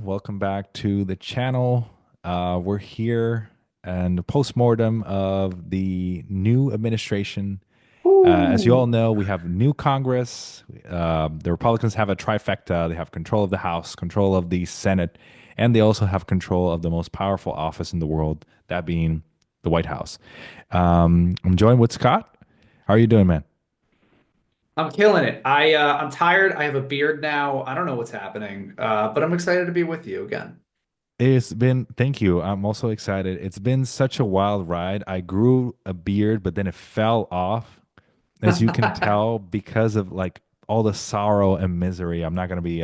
Welcome back to the channel. We're here and post-mortem of the new administration. As you all Ooh. know, we have new Congress. The Republicans have a trifecta. They have control of the House, control of the Senate, and they also have control of the most powerful office in the world, that being the White House. I'm joined with Scott. How are you doing, man? I'm killing it. I'm tired. I have a beard now. I don't know what's happening. But I'm excited to be with you again. Thank you. I'm also excited. It's been such a wild ride. I grew a beard, but then it fell off, as you can tell, because of like all the sorrow and misery. I'm not going to be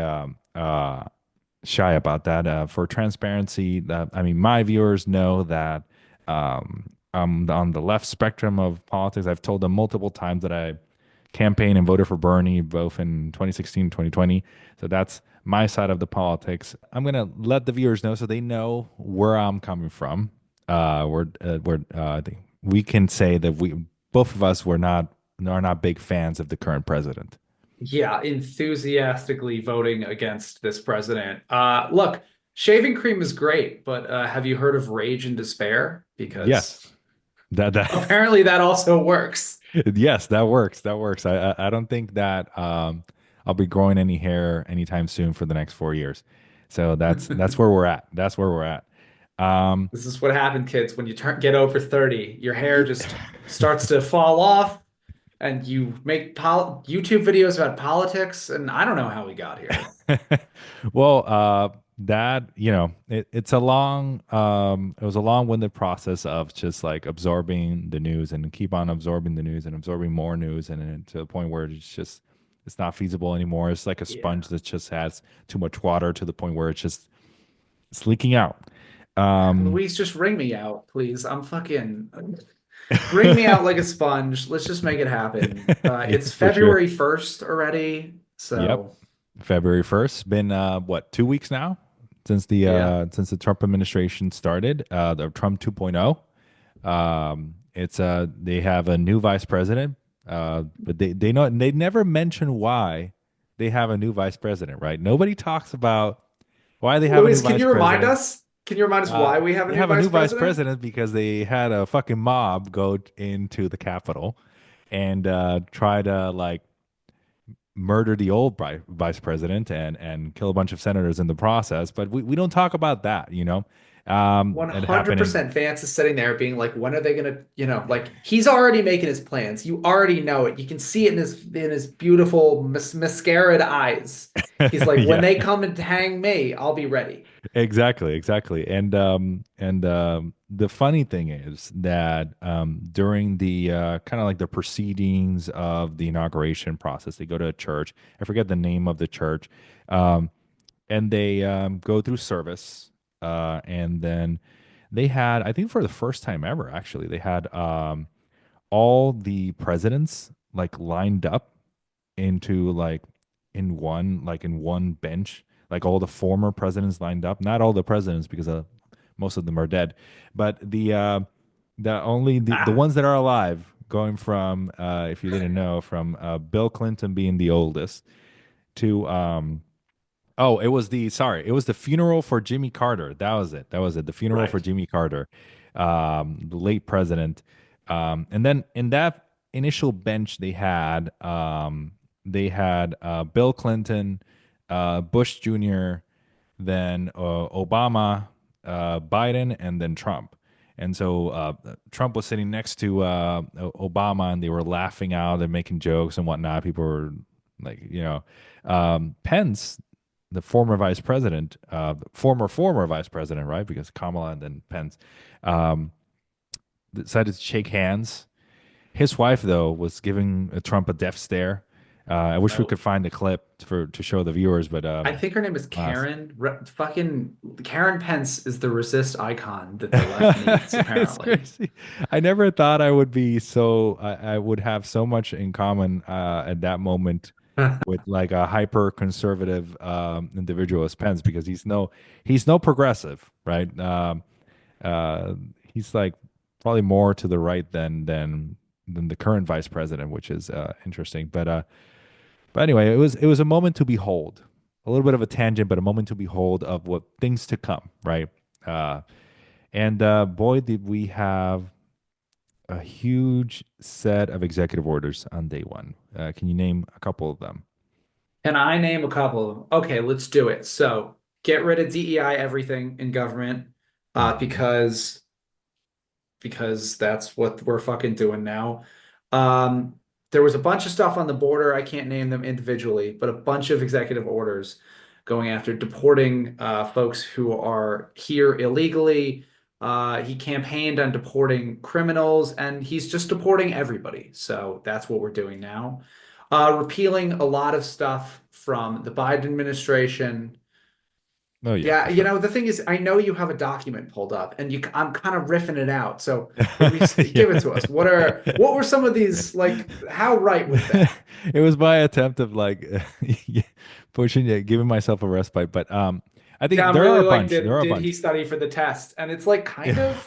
shy about that. For transparency, I mean, my viewers know that I'm on the left spectrum of politics. I've told them multiple times that I campaigned and voted for Bernie both in 2016 and 2020. So that's my side of the politics. I'm going to let the viewers know so they know where I'm coming from. I think we can say that we both of us are not big fans of the current president. Yeah, enthusiastically voting against this president. Look, shaving cream is great, but have you heard of rage and despair? Because Yes, that apparently that also works. yes, that works. That works. I don't think that I'll be growing any hair anytime soon for the next 4 years. So that's where we're at. That's where we're at. Um, This is what happened, kids, when you get over 30. Your hair just starts to fall off, and you make YouTube videos about politics, and I don't know how we got here. well, that it's a it was a long-winded process of just like absorbing the news and keep on absorbing the news and absorbing more news, and then to the point where it's not feasible anymore. It's like a Yeah. sponge that just has too much water to the point where it's leaking out. Um, Louise, just ring me out, please. I'm fucking ring me out like a sponge. Let's just make it happen. yeah, It's for sure. February 1st already. Yep. So, February 1st. Been what, 2 weeks now yeah. since the Trump administration started, the Trump 2.0. It's they have a new vice president, but they never mention why they have a new vice president, right? Nobody talks about why they have a new Louise, can vice you remind president. us? Can you remind us why we have a They new have a vice new vice president? president because they had a fucking mob go into the Capitol and try to like murder the old vice president and kill a bunch of senators in the process. But we don't talk about that, you know. It happened in 100% Vance is sitting there being like, when are they gonna, like he's already making his plans. You already know it. You can see it in his beautiful mascaraed eyes. He's like, when yeah, they come and hang me, I'll be ready. exactly. The funny thing is that during the kind of like the proceedings of the inauguration process, they go to a church. I forget the name of the church, um, and they go through service, and then they had, I think for the first time ever, actually, they had all the presidents like lined up into in one bench, like all the former presidents lined up. Not all the presidents because most of them are dead, but the Ah, ones that are alive, going from if you didn't know, from Bill Clinton being the oldest to oh, it was the funeral for Jimmy Carter. That was it. That was it. The funeral for right. Jimmy Carter, the late president. And then in that initial bench they had Bill Clinton, Bush Jr., then Obama, Biden, and then Trump. And so Trump was sitting next to Obama, and they were laughing out and making jokes and whatnot. People were like, Pence, the former vice president, former vice president, right? Because Kamala and then Pence, um, decided to shake hands. His wife, though, was giving Trump a death stare. I wish we Oh, could find the clip to show the viewers, but I think her name is uh, Karen. Fucking Karen Pence is the resist icon that the left needs, it's apparently. crazy. I never thought I would be I would have so much in common at that moment with like a hyper conservative individual as Pence because he's no progressive, right? Uh, he's like probably more to the right than the current vice president, which is interesting. But anyway, it was a moment to behold. a little bit of a tangent, but a moment to behold of what things to come, right? Uh, and boy, did we have a huge set of executive orders on day one. Can you name a couple of them? Can I name a couple of them? Okay, let's do it. So get rid of DEI everything in government, uh, Hmm. because because that's what we're fucking doing now. Um, there was a bunch of stuff on the border. I can't name them individually, but a bunch of executive orders going after deporting folks who are here illegally. He campaigned on deporting criminals, and he's just deporting everybody. So that's what we're doing now. Repealing a lot of stuff from the Biden administration. Oh yeah, Yeah, for sure. the thing is, I know you have a document pulled up, and I'm kind of riffing it out. So maybe Yeah. give it to us. What were some of these like? How right was that? It was my attempt of like pushing it, giving myself a respite. But I Yeah, think I'm there are really a like, bunch. There did are a did he bunch. study for the test? And it's like kind of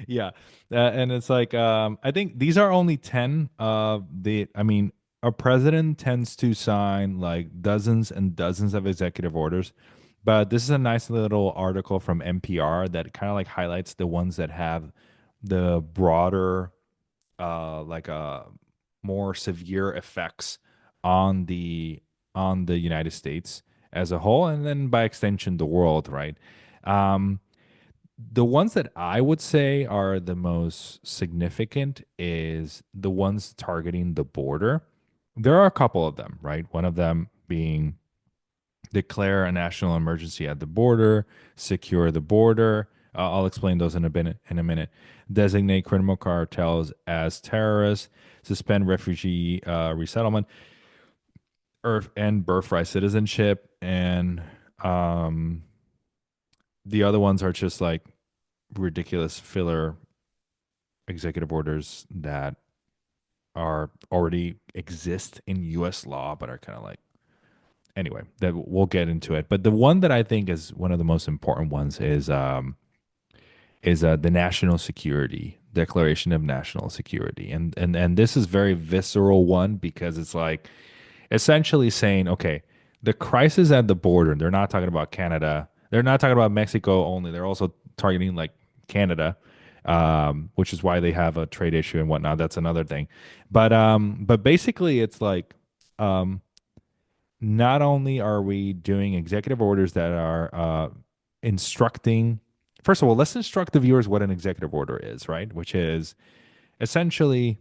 Yeah. Yeah. And it's like I think these are only 10 of the I mean, a president tends to sign like dozens and dozens of executive orders. But this is a nice little article from NPR that kind of like highlights the ones that have the broader like more severe effects on the United States as a whole, and then by extension the world, right? Um, the ones that I would say are the most significant is the ones targeting the border. There are a couple of them, right? One of them being declare a national emergency at the border, secure the border. I'll explain those in a minute. Designate criminal cartels as terrorists, suspend refugee resettlement, and birthright citizenship, and um, the other ones are just like ridiculous filler executive orders that are already exist in U.S. law, but are kind of like anyway. That we'll get into it. But the one that I think is one of the most important ones is the national security declaration of national security, and this is very visceral one because it's like essentially saying, okay, the crisis at the border. They're not talking about Canada. They're not talking about Mexico only. They're also targeting like Canada, which is why they have a trade issue and whatnot. That's another thing. But basically, it's like um, not only are we doing executive orders that are instructing, first of all, let's instruct the viewers what an executive order is, right? Which is essentially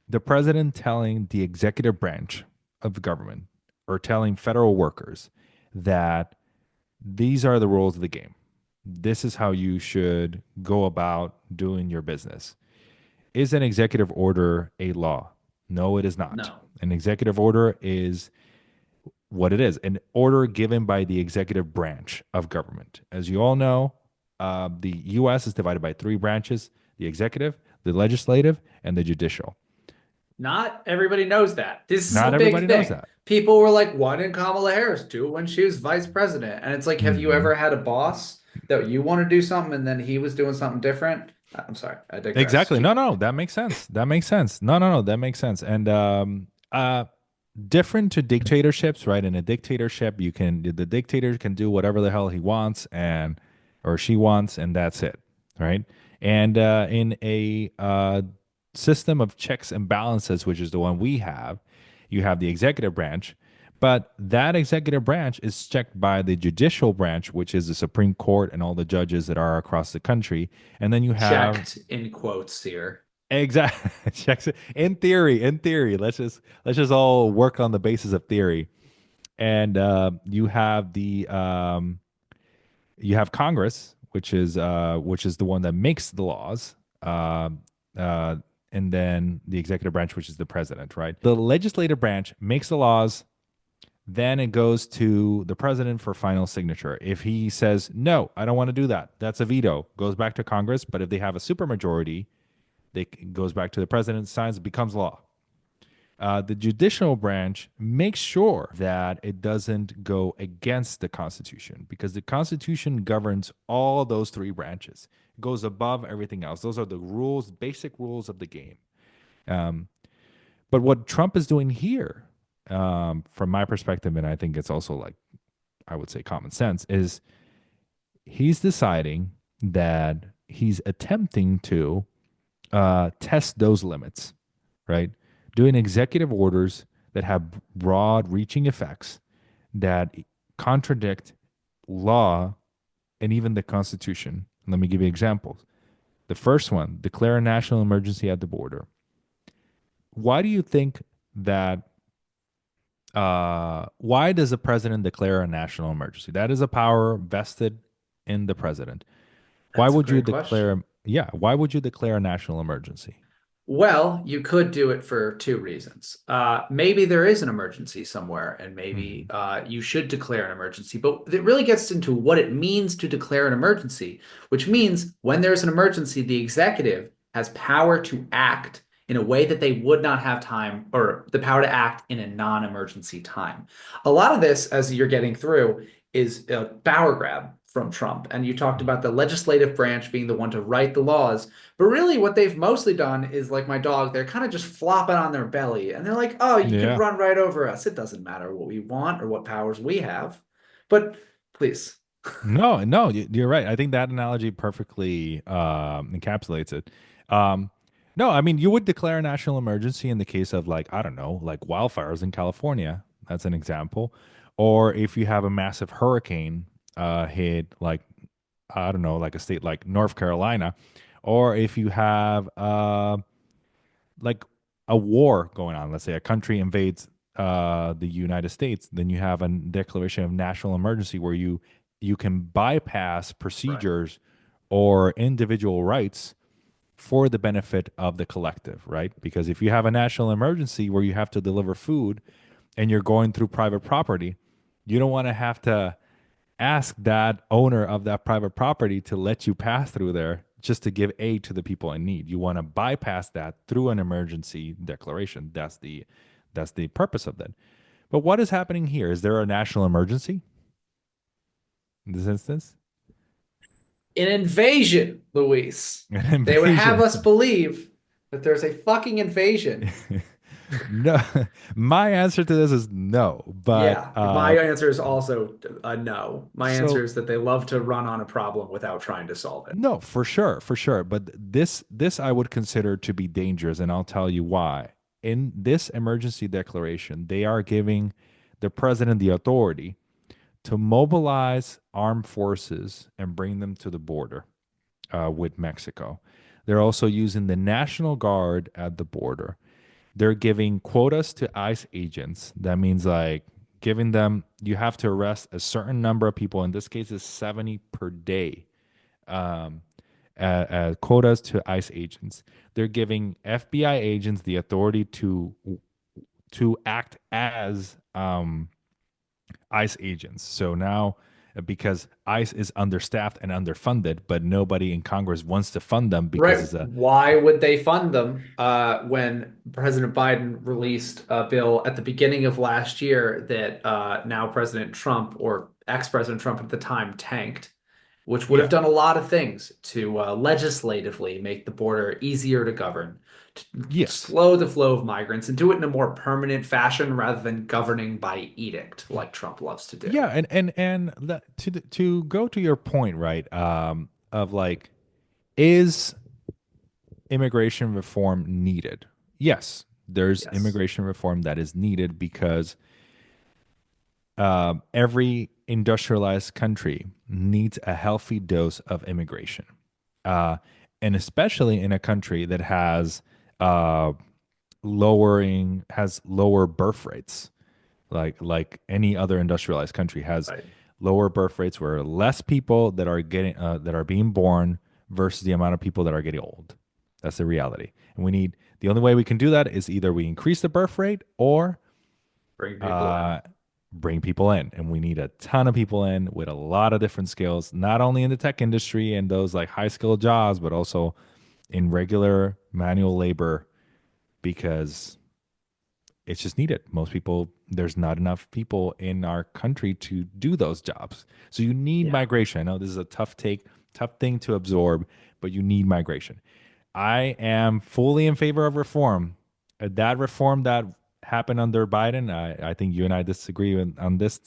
the president telling the executive branch of the government or telling federal workers that these are the rules of the game. This is how you should go about doing your business. Is an executive order a law? No, it is not. no, An executive order is what it is, an order given by the executive branch of government. As you all know, the U.S. is divided by three branches: the executive, the legislative, and the judicial. not everybody knows that. This is a Not big everybody knows thing. that. People were like, why didn't Kamala Harris do it when she was vice president? And it's like, have you Hmm. ever had a boss that you want to do something and then he was doing something different? I'm sorry, I digress. Exactly. No, Keep no, that makes sense. That makes sense. No, no, no, that makes sense. And different to dictatorships, right? In a dictatorship, the dictator can do whatever the hell he wants and or she wants, and that's it, right? And in a system of checks and balances, which is the one we have, you have the executive branch, but that executive branch is checked by the judicial branch, which is the Supreme Court and all the judges that are across the country. And then you have checked in quotes here. exactly checks it in theory. Let's just all work on the basis of theory. And you have Congress, which is the one that makes the laws. Uh, and then the executive branch, which is the president, right? The legislative branch makes the laws. Then it goes to the president for final signature. If he says no, I don't want to do that, that's a veto. Goes back to Congress. But if they have a supermajority, it goes back to the president, signs, it becomes law. The judicial branch makes sure that it doesn't go against the Constitution because the Constitution governs all those three branches. It goes above everything else. Those are the rules, basic rules of the game. Um, but what Trump is doing here, from my perspective, and I think it's also like I would say common sense, is he's deciding that he's attempting to test those limits, right? Doing executive orders that have broad reaching effects that contradict law and even the Constitution. Let me give you examples. The first one, declare a national emergency at the border. Why do you think that? Why does the president declare a national emergency? That is a power vested in the president. Why That's a would you great question. declare? Yeah, why would you declare a national emergency? Well, you could do it for two reasons. Maybe there is an emergency somewhere, and maybe Mhm. you should declare an emergency. But it really gets into what it means to declare an emergency, which means when there's an emergency, the executive has power to act in a way that they would not have time, or the power to act in a non-emergency time. A lot of this, as you're getting through, is a power grab from Trump. And you talked about the legislative branch being the one to write the laws. But really, what they've mostly done is like my dog, they're kind of just flopping on their belly and they're like, oh, you can Yeah. run right over us. It doesn't matter what we want or what powers we have. But please. No, no, you're right. I think that analogy perfectly encapsulates it. Um, no, I mean, you would declare a national emergency in the case of like, I don't know, like wildfires in California. That's an example. Or if you have a massive hurricane hit, like, I don't know, like a state like North Carolina, or if you have like a war going on, let's say a country invades the United States, then you have a declaration of national emergency where you can bypass Right. procedures or individual rights for the benefit of the collective, right? Because if you have a national emergency where you have to deliver food and you're going through private property, you don't want to have to ask that owner of that private property to let you pass through there just to give aid to the people in need. You want to bypass that through an emergency declaration. That's the purpose of that. But what is happening here? Is there a national emergency in this instance? An invasion, Luis. An They would have invasion? us believe that there's a fucking invasion. No. My answer to this is no. But Yeah, my answer is also a no. My answer so is that they love to run on a problem without trying to solve it. no, for sure, for sure. But this I would consider to be dangerous, and I'll tell you why. In this emergency declaration, they are giving the president the authority to mobilize armed forces and bring them to the border with Mexico. They're also using the National Guard at the border. They're giving quotas to ICE agents. That means like giving them, you have to arrest a certain number of people. In this case, it's 70 per day. Um, quotas to ICE agents. They're giving FBI agents the authority to act as ICE agents. So now, because ICE is understaffed and underfunded, but nobody in Congress wants to fund them because Right. it's a Why would they fund them when President Biden released a bill at the beginning of last year that now President Trump or ex-President Trump at the time tanked, which would have yeah. done a lot of things to legislatively make the border easier to govern, to Yes. slow the flow of migrants, and do it in a more permanent fashion rather than governing by edict like Trump loves to do. Yeah, and to go to your point, right? Of like, is immigration reform needed? Yes, there's Yes. immigration reform that is needed because every industrialized country needs a healthy dose of immigration, uh, and especially in a country that uh, has lower birth rates, like any other industrialized country has Right. lower birth rates, where less people that are being born versus the amount of people that are getting old. That's the reality, and the only way we can do that is either we increase the birth rate or Bring people in. uh, bring people in. And we need a ton of people in with a lot of different skills, not only in the tech industry and those like high skilled jobs, but also in regular manual labor because it's just needed. Most people, there's not enough people in our country to do those jobs. So you need Yeah. migration. I know this is a tough thing to absorb, but you need migration. I am fully in favor of reform. That reform that happened under Biden, I think you and I disagree on this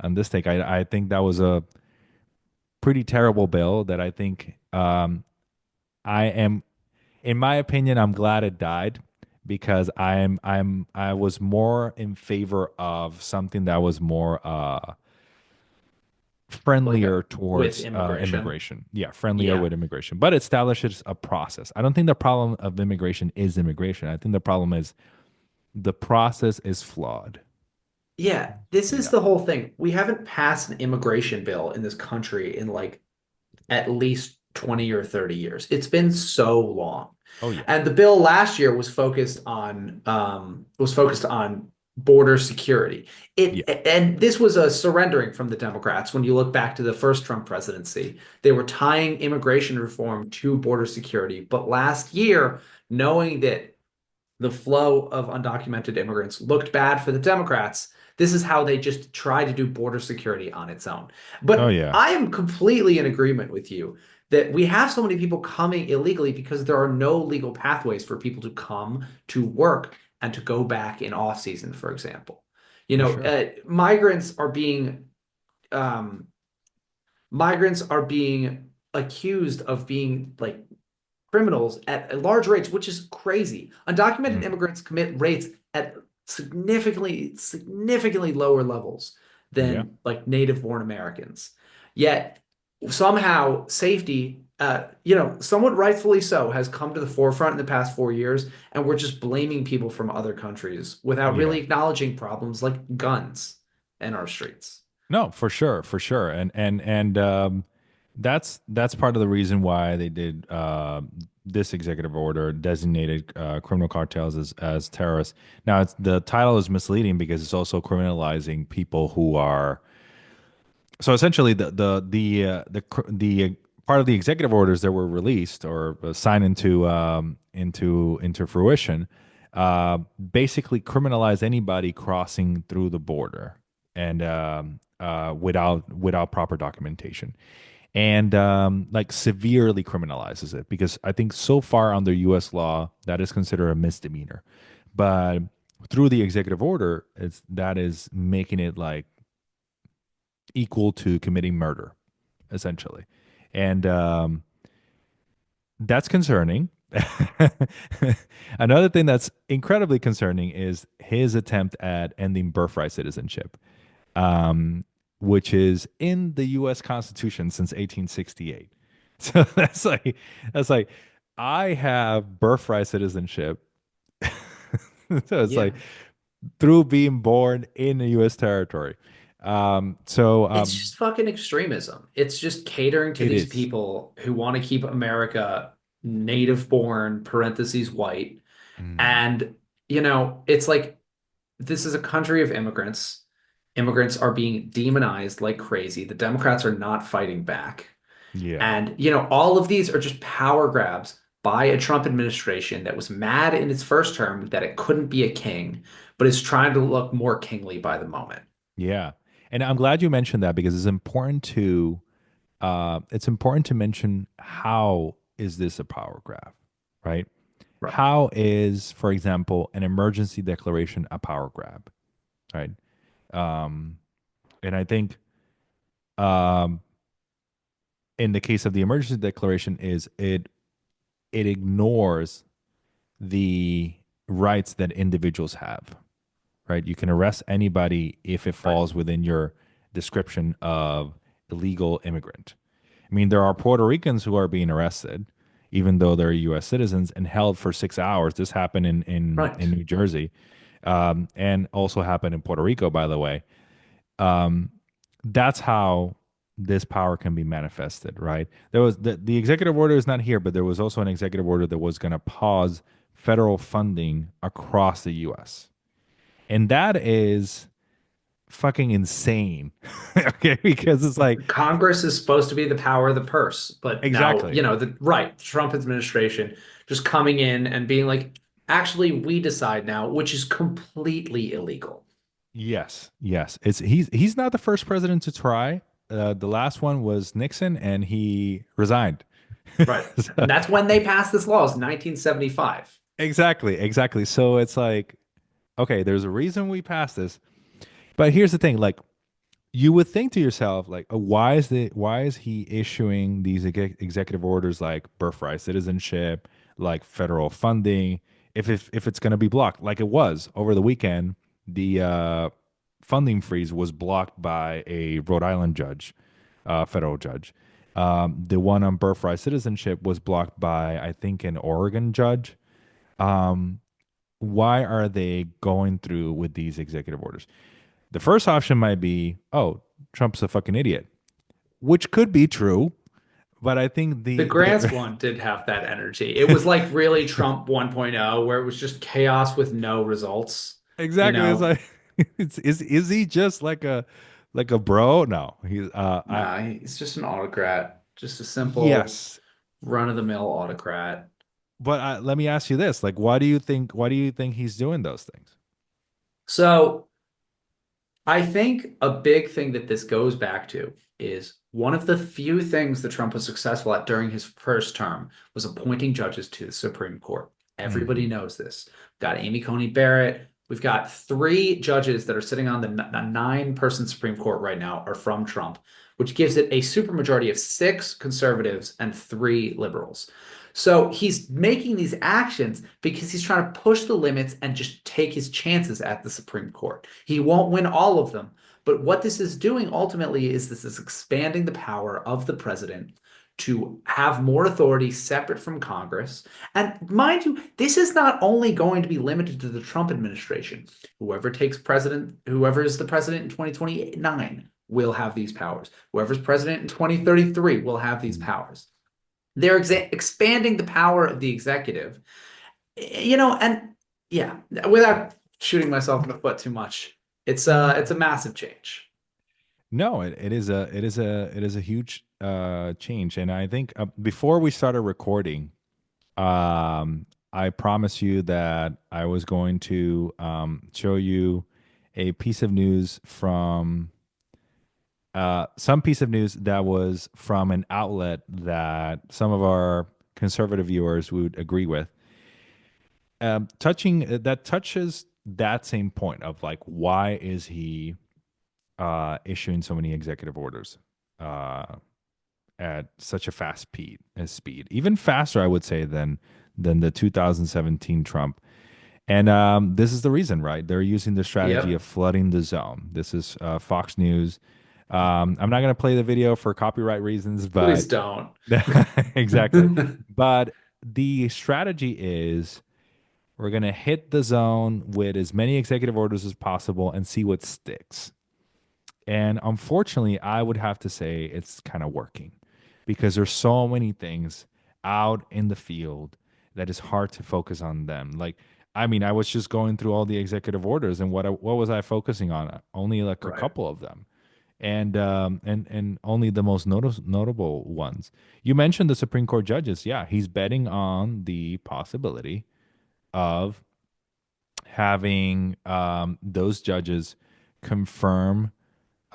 on this take. I think that was a pretty terrible bill that I think I am, in my opinion, I'm glad it died because I was more in favor of something that was more Like friendlier towards with immigration. immigration. Yeah, friendlier Yeah. with immigration, but it establishes a process. I don't think the problem of immigration is immigration. I think the problem is the process is flawed. Yeah, this is Yeah. the whole thing. We haven't passed an immigration bill in this country in like at least 20 or 30 years. It's been so long. Oh yeah. And the bill last year was focused on border security. It Yeah. and this was a surrendering from the Democrats when you look back to the first Trump presidency. They were tying immigration reform to border security. But last year, knowing that the flow of undocumented immigrants looked bad for the Democrats. This is how they just try to do border security on its own. Oh But yeah. I am completely in agreement with you that we have so many people coming illegally because there are no legal pathways for people to come to work and to go back in off season, for example. For sure. Um, migrants are being accused of being like criminals at large rates, which is crazy. Undocumented Mm. immigrants commit rates at significantly lower levels Yeah. than like native born Americans. Yet somehow safety, somewhat rightfully so, has come to the forefront in the past 4 years, and we're just blaming people from other countries without Yeah. really acknowledging problems like guns in our streets. No, for sure, for sure, and that's part of the reason why they did this executive order designated criminal cartels as terrorists. Now, the title is misleading because it's also criminalizing people who are so essentially the part of the executive orders that were released or signed into fruition basically criminalize anybody crossing through the border and without proper documentation and like severely criminalizes it because I think so far under U.S. law that is considered a misdemeanor, but through the executive order, that is making it like equal to committing murder, essentially. And that's concerning. Another thing that's incredibly concerning is his attempt at ending birthright citizenship, um, which is in the U.S. Constitution since 1868. So that's like I have birthright citizenship. So it's like Yeah. through being born in a U.S. territory. So It's just fucking extremism. It's just catering to it these is. people who want to keep America native born, parentheses, white. Mm, And, it's like this is a country of immigrants. Immigrants are being demonized like crazy. The Democrats are not fighting back. yeah. And, all of these are just power grabs by a Trump administration that was mad in its first term that it couldn't be a king, but is trying to look more kingly by the moment. Yeah. And I'm glad you mentioned that because it's important to mention how is this a power grab, right? Right. How is, for example, an emergency declaration a power grab, right? Um, and I think um, in the case of the emergency declaration is it ignores the rights that individuals have, right? You can arrest anybody if it Right. falls within your description of illegal immigrant. I mean, there are Puerto Ricans who are being arrested, even though they're U.S. citizens, and held for 6 hours. This happened in Right. New Jersey, and also happened in Puerto Rico, by the way. Um, that's how this power can be manifested, right? There was the executive order is not here, but there was also an executive order that was going to pause federal funding across the U.S. And that is fucking insane. Okay, because it's like Congress is supposed to be the power of the purse, but now, exactly. the Trump administration just coming in and being like, actually, we decide now, which is completely illegal. Yes, yes. He's not the first president to try. The last one was Nixon, and he resigned. Right. So- And that's when they passed this law, is 1975. exactly, exactly. So it's like, okay, there's a reason we passed this, but here's the thing: like, You would think to yourself, like, why is he issuing these executive orders like birthright citizenship, like federal funding, if it's going to be blocked, like it was over the weekend, the funding freeze was blocked by a Rhode Island judge, federal judge. The one on birthright citizenship was blocked by, I think, an Oregon judge. Um, why are they going through with these executive orders? The first option might be, oh, Trump's a fucking idiot, which could be true, but I think The grants the one did have that energy. It was like really Trump 1.0, where it was just chaos with no results, you exactly it's know? like is he just like a bro? No, he's I Nah, he's just an autocrat, just a simple yes, run-of-the-mill autocrat. but let me ask you this: like, why do you think he's doing those things? So I think a big thing that this goes back to is one of the few things that Trump was successful at during his first term was appointing judges to the Supreme Court. Everybody Hmm. knows this. We've got Amy Coney Barrett. We've got three judges that are sitting on the nine-person Supreme Court right now are from Trump, which gives it a supermajority of six conservatives and three liberals. So he's making these actions because he's trying to push the limits and just take his chances at the Supreme Court. He won't win all of them, but what this is doing ultimately is this is expanding the power of the president to have more authority separate from Congress. And mind you, this is not only going to be limited to the Trump administration. Whoever is the president in 2029 will have these powers. Whoever's president in 2033 will have these powers. They're expanding the power of the executive, and yeah, without shooting myself in the foot too much, it's a massive change. No, it is a huge change, and I think before we started recording, I promised you that I was going to show you a piece of news from some piece of news that was from an outlet that some of our conservative viewers would agree with. Touching that touches that same point of like, why is he issuing so many executive orders uh, at such a fast speed, even faster, I would say, than the 2017 Trump. And this is the reason, right? They're using the strategy of Yep. flooding the zone. This is Fox News. I'm not going to play the video for copyright reasons, Please but don't. exactly. But the strategy is we're going to hit the zone with as many executive orders as possible and see what sticks. And unfortunately, I would have to say it's kind of working because there's so many things out in the field that it's hard to focus on them. Like, I mean, I was just going through all the executive orders, and what was I focusing on? Only like a Right. couple of them, and only the most notable ones. You mentioned the Supreme Court judges. Yeah, he's betting on the possibility of having those judges confirm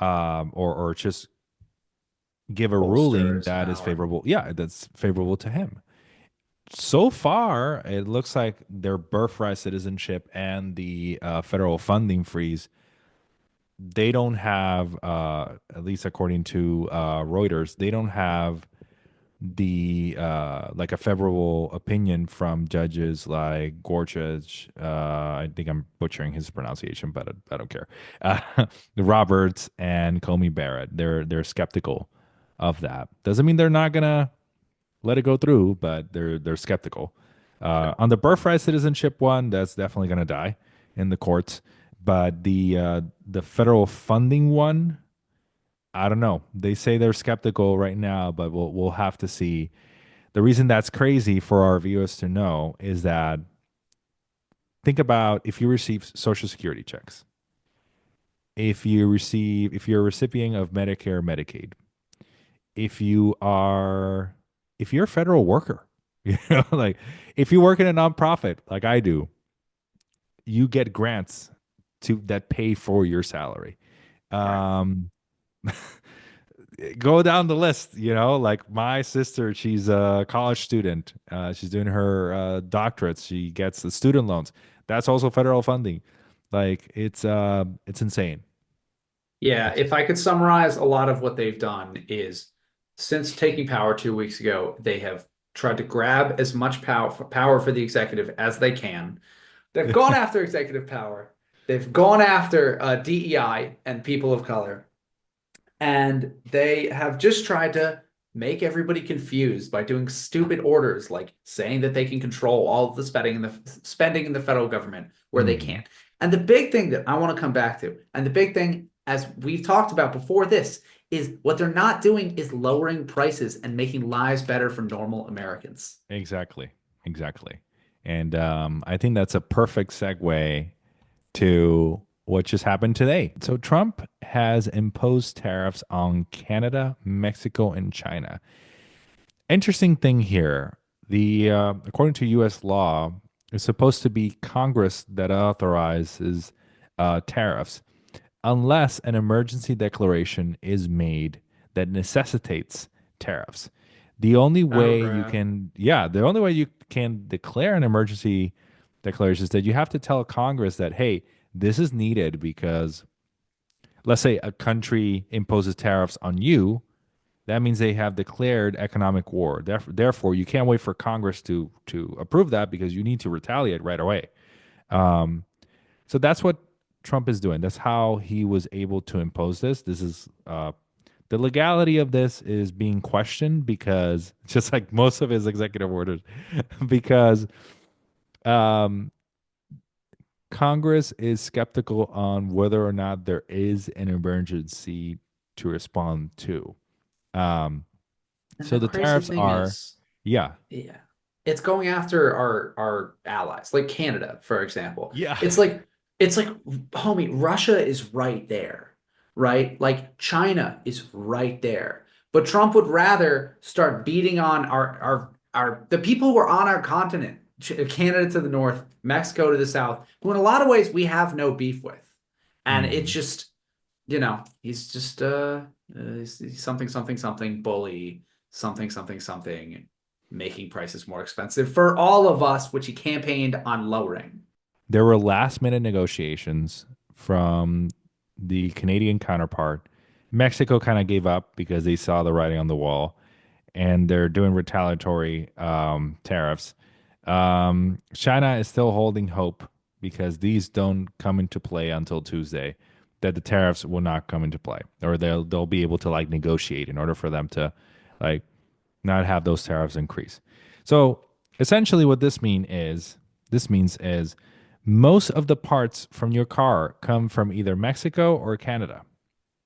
or just give a Bolster ruling his that is power. favorable. Yeah, that's favorable to him. So far, it looks like their birthright citizenship and the federal funding freeze, they don't have, at least according to Reuters, they don't have the like a favorable opinion from judges like Gorsuch. I think I'm butchering his pronunciation, but I don't care. Roberts and Comey Barrett. They're skeptical of that. Doesn't mean they're not gonna let it go through, but they're skeptical. On the birthright citizenship one, that's definitely gonna die in the courts. But the federal funding one, I don't know. They say they're skeptical right now, but we'll have to see. The reason that's crazy for our viewers to know is that think about if you receive social security checks, if you're a recipient of Medicare, Medicaid, if you are if you're a federal worker, like if you work in a nonprofit like I do, you get grants to that pay for your salary. Right. Um, go down the list, like my sister, she's a college student. She's doing her doctorates. She gets the student loans. That's also federal funding. Like it's insane. Yeah, if I could summarize a lot of what they've done is since taking power 2 weeks ago, they have tried to grab as much power for the executive as they can. They've gone after executive power. They've gone after DEI and people of color. And they have just tried to make everybody confused by doing stupid orders like saying that they can control all of the spending in the federal government where they Hmm. can't. And the big thing that I want to come back to, and the big thing, as we've talked about before this, is what they're not doing is lowering prices and making lives better for normal Americans. Exactly. Exactly. And I think that's a perfect segue to what just happened today. So Trump has imposed tariffs on Canada, Mexico, and China. Interesting thing here. The according to U.S. law, it's supposed to be Congress that authorizes tariffs, unless an emergency declaration is made that necessitates tariffs. The only Oh, way you crap. can, yeah, the only way you can declare an emergency declaration is that you have to tell Congress that, hey, this is needed because, let's say, a country imposes tariffs on you. That means they have declared economic war. Therefore, you can't wait for Congress to approve that because you need to retaliate right away. Um, so that's what Trump is doing. That's how he was able to impose this. This is the legality of this is being questioned because just like most of his executive orders, because um, Congress is skeptical on whether or not there is an emergency to respond to. Um, And so the the crazy tariffs thing are, is, yeah, yeah. It's going after our allies, like Canada, for example. yeah, It's like homie, Russia is right there, right? Like China is right there. But Trump would rather start beating on our the people who are on our continent, Canada to the north, Mexico to the south, who in a lot of ways we have no beef with. And it's mhm. just, he's just he's something something something bully something something something making prices more expensive for all of us, which he campaigned on lowering. There were last minute negotiations from the Canadian counterpart. Mexico kind of gave up because they saw the writing on the wall, and they're doing retaliatory tariffs. China is still holding hope because these don't come into play until Tuesday. That the tariffs will not come into play, or they'll be able to like negotiate in order for them to like not have those tariffs increase. So essentially, what this means is most of the parts from your car come from either Mexico or Canada,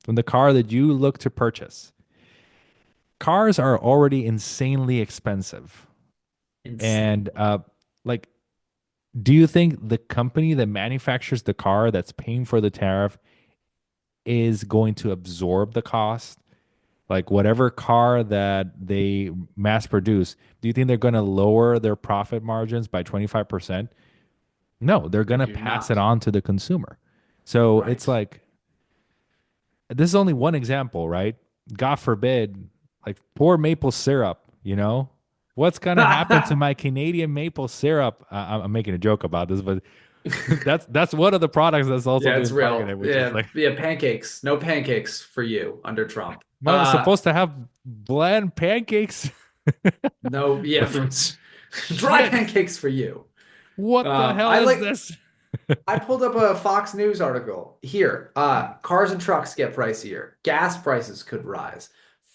from the car that you look to purchase. Cars are already insanely expensive. And Insanely. like, do you think the company that manufactures the car that's paying for the tariff is going to absorb the cost? Like, whatever car that they mass produce, do you think they're going to lower their profit margins by 25%? No, they're I going to do pass it not. on to the consumer. So it's Right. like, this is only one example, right? God forbid, like, poor maple syrup, you know? What's going to happen to my Canadian maple syrup? I'm making a joke about this, but that's one of the products that's also Yeah, it's being real. targeted, which is Yeah, like, yeah, pancakes. No pancakes for you under Trump. no, it's supposed to have bland pancakes. No, yeah, dry Shit. pancakes for you. What the hell I is like this? I pulled up a Fox News article here. Cars and trucks get pricier. Gas prices could rise.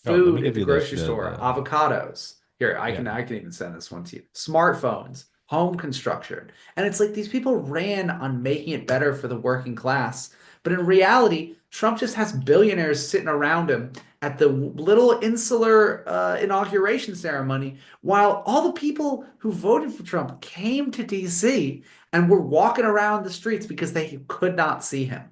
Oh, let me Food at give the you this. grocery store, avocados. Here, I Yeah. can I can even send this one to you. Smartphones, home construction. And it's like these people ran on making it better for the working class. But in reality, Trump just has billionaires sitting around him at the little insular inauguration ceremony, while all the people who voted for Trump came to DC and were walking around the streets because they could not see him.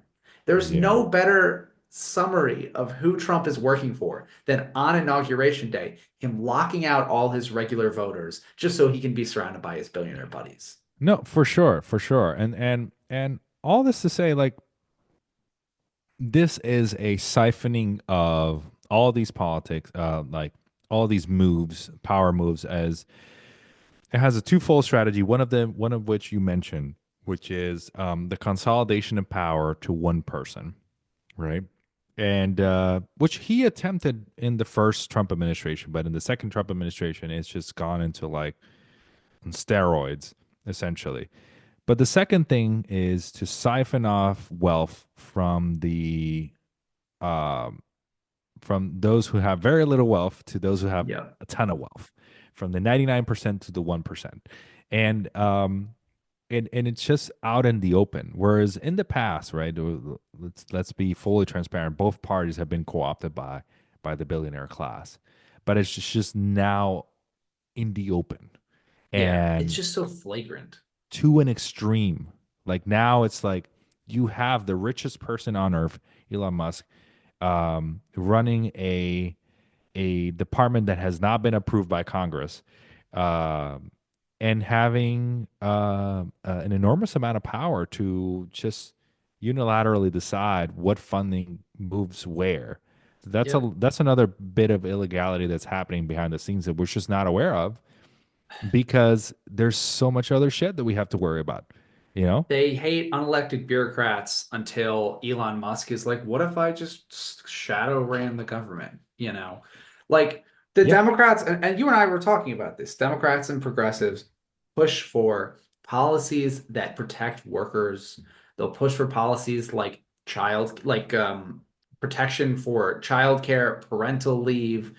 There's Yeah. no better summary of who Trump is working for than on Inauguration Day, him locking out all his regular voters just so he can be surrounded by his billionaire buddies. No, for sure, for sure. And all this to say, like, this is a siphoning of all these politics, like all these moves, power moves, as it has a twofold strategy. One of which you mentioned, which is the consolidation of power to one person, right? and which he attempted in the first Trump administration, but in the second Trump administration, it's just gone into like on steroids essentially. But the second thing is to siphon off wealth um, from those who have very little wealth to those who have Yeah. a ton of wealth, from the 99% to the 1%. And and it's just out in the open. Whereas in the past, right? Let's be fully transparent. Both parties have been co-opted by the billionaire class, but it's just now in the open Yeah. It's and just so flagrant. to an extreme. Like now, it's like you have the richest person on earth, Elon Musk, running a department that has not been approved by Congress, um, and having an enormous amount of power to just unilaterally decide what funding moves where. Yep. That's another bit of illegality that's happening behind the scenes that we're just not aware of because there's so much other shit that we have to worry about. You know? They hate unelected bureaucrats until Elon Musk is like, what if I just shadow ran the government? You know, like the Yeah. Democrats, and you and I were talking about this, Democrats and progressives push for policies that protect workers. They'll push for policies like protection for childcare, parental leave.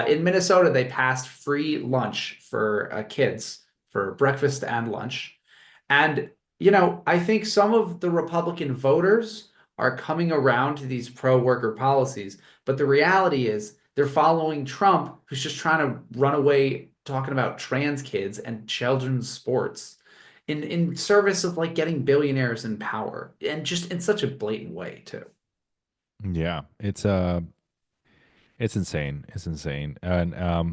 In Minnesota, they passed free lunch for kids for breakfast and lunch. And I think some of the Republican voters are coming around to these pro-worker policies, but the reality is they're following Trump, who's just trying to run away talking about trans kids and children's sports in service of like getting billionaires in power and just in such a blatant way too. Yeah. It's insane. It's insane. And I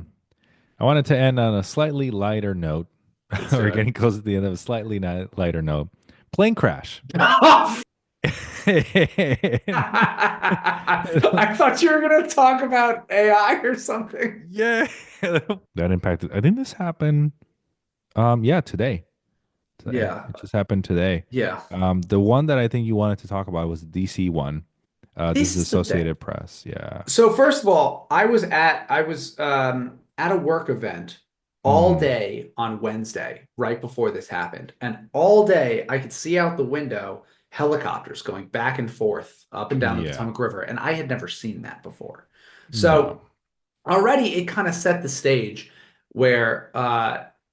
wanted to end on a slightly lighter note. Let's do We're it. getting close to the end of a slightly lighter note. Plane crash. I thought you were going to talk about AI or something. Yeah. That impacted. I think this happened. Yeah, today. Yeah. It just happened today. Yeah. The one that I think you wanted to talk about was the DC one. This is This is the thing. Associated Press. Yeah. So first of all, I was at a work event all Mm, day on Wednesday, right before this happened. And all day I could see out the window helicopters going back and forth up and down the yeah. Potomac River, and I had never seen that before. No. So already it kind of set the stage where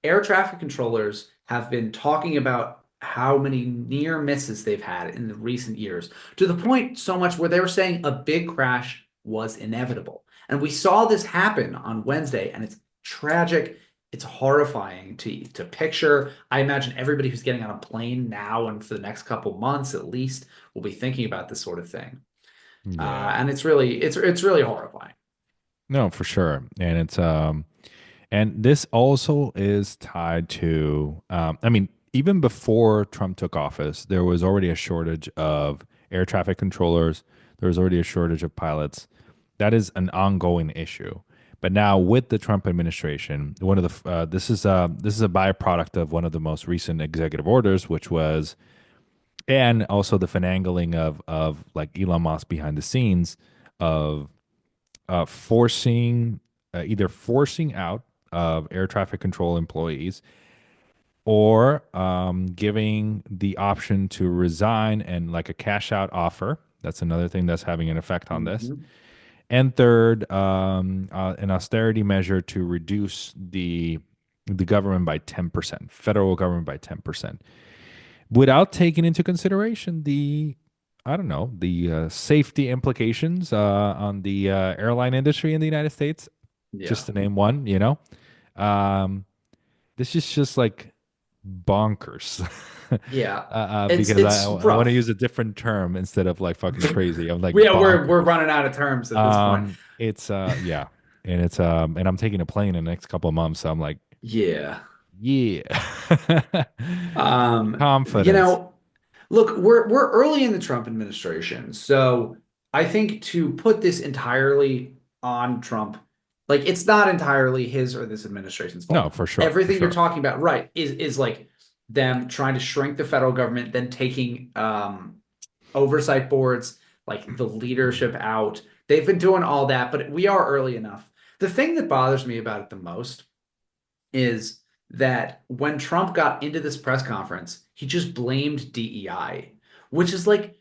air traffic controllers have been talking about how many near misses they've had in the recent years, to the point so much where they were saying a big crash was inevitable. And we saw this happen on Wednesday, and it's tragic. It's horrifying to picture. I imagine everybody who's getting on a plane now and for the next couple months at least will be thinking about this sort of thing. Yeah. And it's really horrifying. No, for sure. And this also is tied to, I mean, even before Trump took office, there was already a shortage of air traffic controllers. There was already a shortage of pilots. That is an ongoing issue. But now with the Trump administration, one of the this is a byproduct of one of the most recent executive orders, which was, and also the finagling of like Elon Musk behind the scenes of forcing either forcing out of air traffic control employees or giving the option to resign and like a cash out offer. That's another thing that's having an effect on this. Mhm. And third, an austerity measure to reduce the government by 10%, federal government by 10%, without taking into consideration the I don't know the safety implications on the airline industry in the United States, just Yeah. to name one. Um, this is just like bonkers. Yeah. Because It's I want to rough. use a different term instead of like fucking crazy. I'm like Yeah, we're bonkers. running out of terms at this point. It's yeah, and and I'm taking a plane in the next couple of months, so I'm like, Yeah. yeah, You confidence. know, look, we're early in the Trump administration, so I think to put this entirely on Trump, like it's not entirely his or this administration's No, fault. for sure, for Everything you're sure. talking about, right, is like them trying to shrink the federal government, then taking oversight boards, like the leadership out. They've been doing all that, but we are early enough. The thing that bothers me about it the most is that when Trump got into this press conference, he just blamed DEI, which is like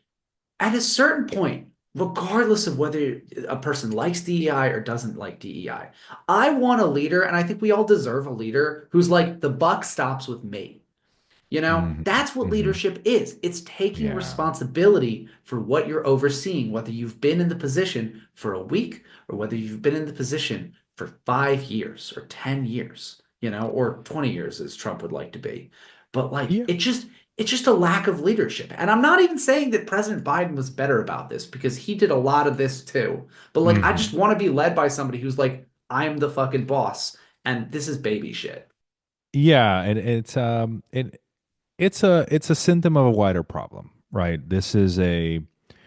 at a certain point, regardless of whether a person likes DEI or doesn't like DEI, I want a leader, and I think we all deserve a leader who's like, the buck stops with me. You know, Hmm. that's what Hmm. leadership is. It's taking Yeah. responsibility for what you're overseeing, whether you've been in the position for a week or whether you've been in the position for 5 years or 10 years, or 20 years as Trump would like to be. But like Yeah. it's just a lack of leadership. And I'm not even saying that President Biden was better about this because he did a lot of this too. But like I Hmm. just want to be led by somebody who's like, I'm the fucking boss and this is baby shit. Yeah, and it's a symptom of a wider problem, right? This is a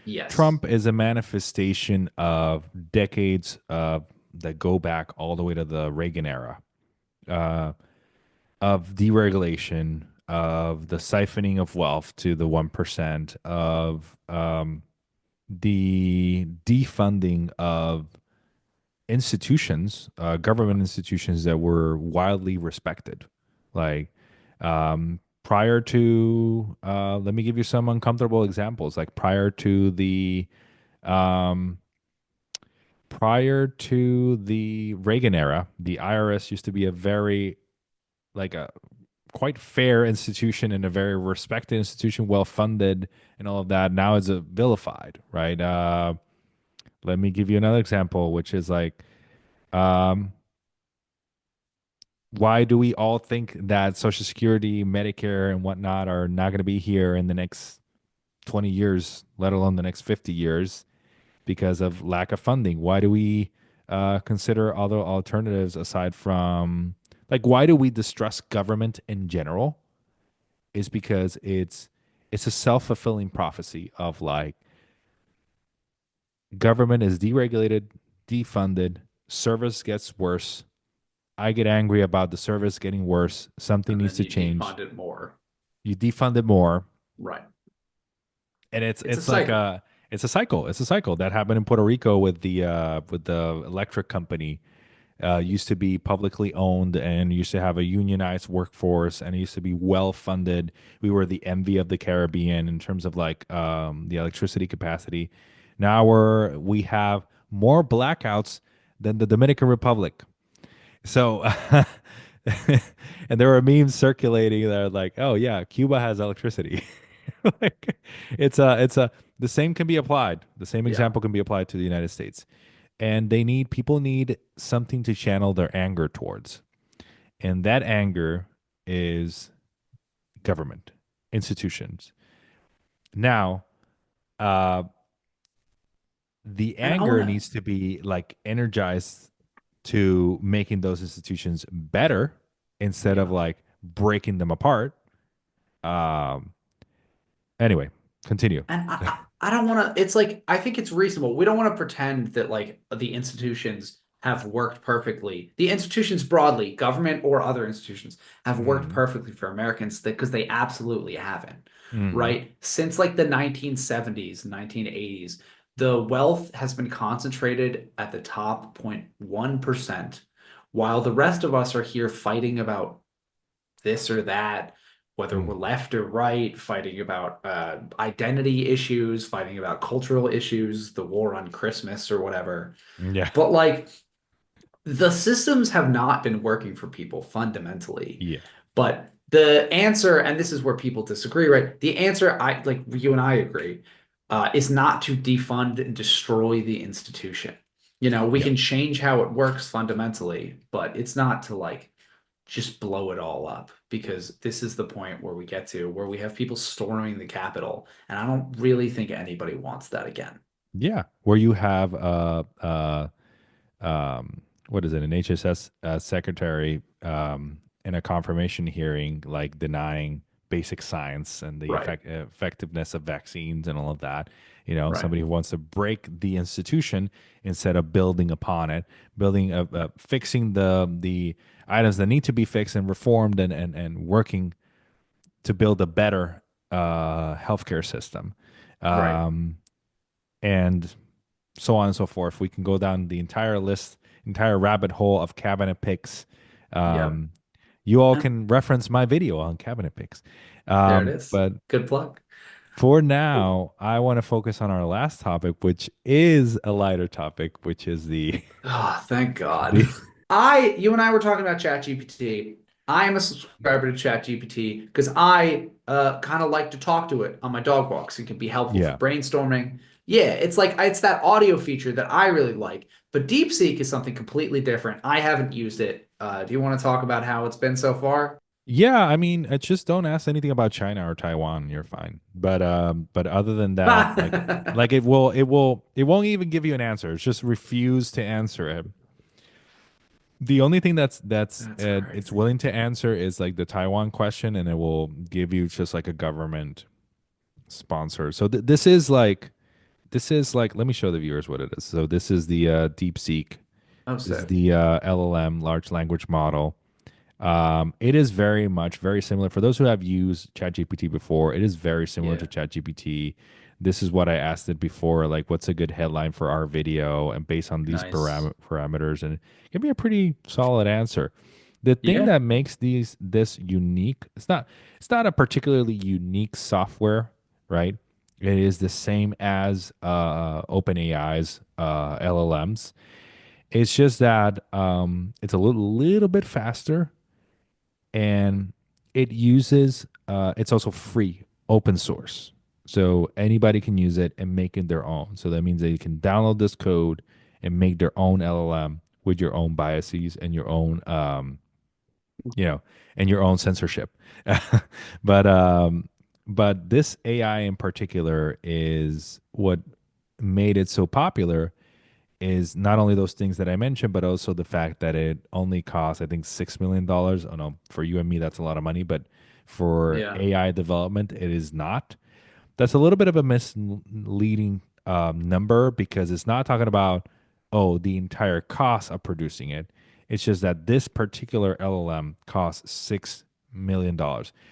Yes. Trump is a manifestation of decades of that go back all the way to the Reagan era, uh, of deregulation, of the siphoning of wealth to the 1%, of the defunding of institutions, government institutions that were widely respected. Like prior to, let me give you some uncomfortable examples. Like um, prior to the Reagan era, the IRS used to be a very like a quite fair institution and a very respected institution, well funded and all of that. Now it's a vilified, right? Let me give you another example, which is like, um, why do we all think that Social Security, Medicare, and whatnot are not going to be here in the next 20 years, let alone the next 50 years, because of lack of funding? Why do we consider other alternatives aside from, like, why do we distrust government in general? Is because it's a self-fulfilling prophecy of like government is deregulated, defunded, service gets worse. I get angry about the service getting worse. Something And needs then to you change. defund it more. You defund it more, Right. and it's It's a it's like cycle. a it's a cycle. It's a cycle that happened in Puerto Rico with the electric company. Used to be publicly owned and used to have a unionized workforce, and it used to be well funded. We were the envy of the Caribbean in terms of like the electricity capacity. Now we have more blackouts than the Dominican Republic. So, and there were memes circulating that are like, "Oh yeah, Cuba has electricity." Like, it's a the same can be applied. The same Yeah. example can be applied to the United States, and people need something to channel their anger towards, and that anger is government institutions. Now, uh, the And I want anger to, needs to be like energized to making those institutions better instead of yeah. like breaking them apart. Um, anyway, continue. And I don't want to, it's like, I think it's reasonable. We don't want to pretend that like the institutions have worked perfectly. The institutions broadly, government or other institutions, have worked Mm, perfectly for Americans because they absolutely haven't, mm, right? Since like the 1970s, 1980s, the wealth has been concentrated at the top 0.1%, while the rest of us are here fighting about this or that, whether we're mm. left or right, fighting about identity issues, fighting about cultural issues, the war on Christmas or whatever. Yeah, But like the systems have not been working for people fundamentally. yeah, But the answer, and this is where people disagree, right? The answer, I like you and I agree, is not to defund and destroy the institution. We yep, can change how it works fundamentally, but it's not to like just blow it all up because this is the point where we get to where we have people storming the Capitol, and I don't really think anybody wants that again. yeah. Where you have what is it, an HSS secretary in a confirmation hearing, like denying basic science and the Right, effectiveness of vaccines and all of that. right, Somebody who wants to break the institution instead of building upon it, fixing the items that need to be fixed and reformed, and working to build a better healthcare system. right. Um, and so on and so forth. We can go down the entire list, entire rabbit hole of cabinet picks. Yep. Um, you all can reference my video on cabinet picks. There it is. But Good plug. for now, I want to focus on our last topic, which is a lighter topic, which is the Oh, thank God. the You and I were talking about ChatGPT. I am a subscriber to ChatGPT because I kind of like to talk to it on my dog walks. It can be helpful for yeah. brainstorming. Yeah, it's like it's that audio feature that I really like. But DeepSeek is something completely different. I haven't used it. Do you want to talk about how it's been so far? Yeah, I mean, it's just don't ask anything about China or Taiwan, you're fine. But other than that, like it won't even give you an answer. It's just refuse to answer it. The only thing that's That's it's crazy. willing to answer is like the Taiwan question, and it will give you just like a government sponsor. So this is like let me show the viewers what it is. So this is the DeepSeek. Oh, This is sick. the LLM, large language model. It is very much very similar. For those who have used ChatGPT before, it is very similar to Yeah. ChatGPT. This is what I asked it before, like what's a good headline for our video, and based on these Nice. parameters, and give me a pretty solid answer. The thing Yeah. that makes these this unique, it's not a particularly unique software, right? It is the same as OpenAI's LLMs. It's just that it's a little bit faster, and it uses it's also free, open source, so anybody can use it and make it their own. So that means they can download this code and make their own LLM with your own biases and your own you know and your own censorship. but um but this AI in particular is what made it so popular, is not only those things that I mentioned, but also the fact that it only costs, I think, $6 million. I know for you and me, that's a lot of money, but for Yeah. AI development, it is not. That's a little bit of a misleading number, because it's not talking about, oh, the entire cost of producing it. It's just that this particular LLM costs $6 million,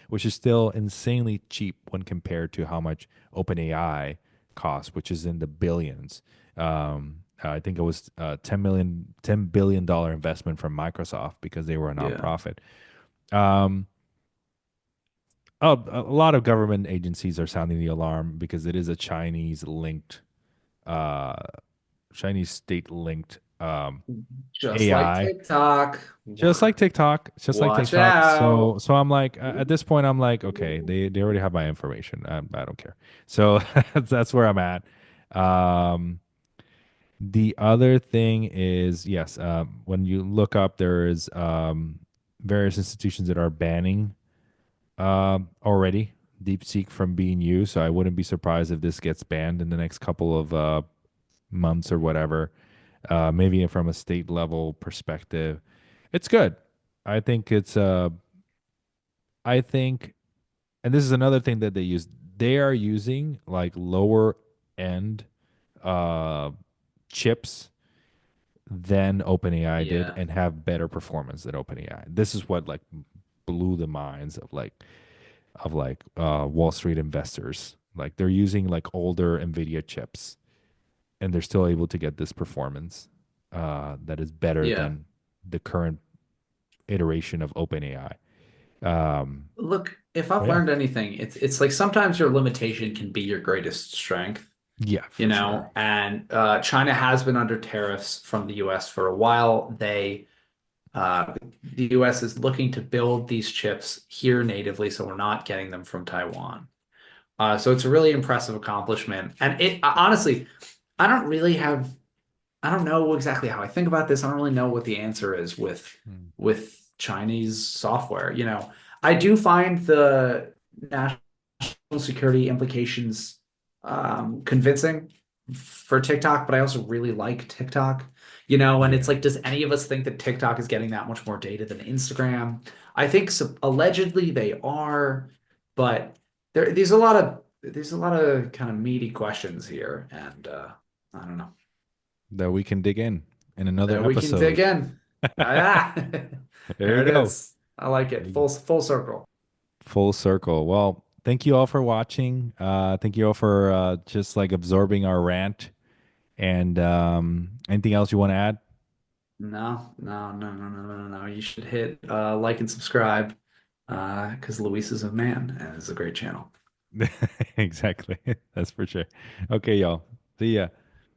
which is still insanely cheap when compared to how much OpenAI costs, which is in the billions. I think it was $10 billion investment from Microsoft because they were a Yeah. nonprofit. Um, a lot of government agencies are sounding the alarm because it is a uh, Chinese state linked Just like AI, TikTok. just like TikTok, just like Watch TikTok. out. So I'm like, at this point, I'm like, okay, they already have my information. I don't care. So that's where I'm at. Um, the other thing is, yes, when you look up, there is various institutions that are banning already DeepSeek from being used. So I wouldn't be surprised if this gets banned in the next couple of months or whatever. Maybe from a state level perspective, it's good. I think it's I think, and this is another thing that they use. They are using like lower end uh chips than OpenAI did, Yeah. and have better performance than OpenAI. This is what like blew the minds of Wall Street investors. Like they're using like older NVIDIA chips, and they're still able to get this performance that is better Yeah. than the current iteration of OpenAI. Um, Look, if I've yeah, learned anything, it's like sometimes your limitation can be your greatest strength, yeah, you for sure. know, and China has been under tariffs from the US for a while. The US is looking to build these chips here natively, so we're not getting them from Taiwan. So it's a really impressive accomplishment. And it honestly, I don't really have I don't know exactly how I think about this. I don't really know what the answer is Mm. with Chinese software. You know, I do find the national security implications convincing for TikTok, but I also really like TikTok. You know, and it's Yeah, like, does any of us think that TikTok is getting that much more data than Instagram? I think allegedly they are, but there's a lot of kind of meaty questions here, and I don't know that we can dig in another that we can dig episode. in. Ah, There there you it go. is. I like There it. you go. Full circle. Full circle. Well, thank you all for watching. Thank you all for just like absorbing our rant. And anything else you want to add? No, no, no, no, no, no, no. You should hit like and subscribe because Luis is a man and it's a great channel. Exactly. That's for sure. Okay, y'all. See ya.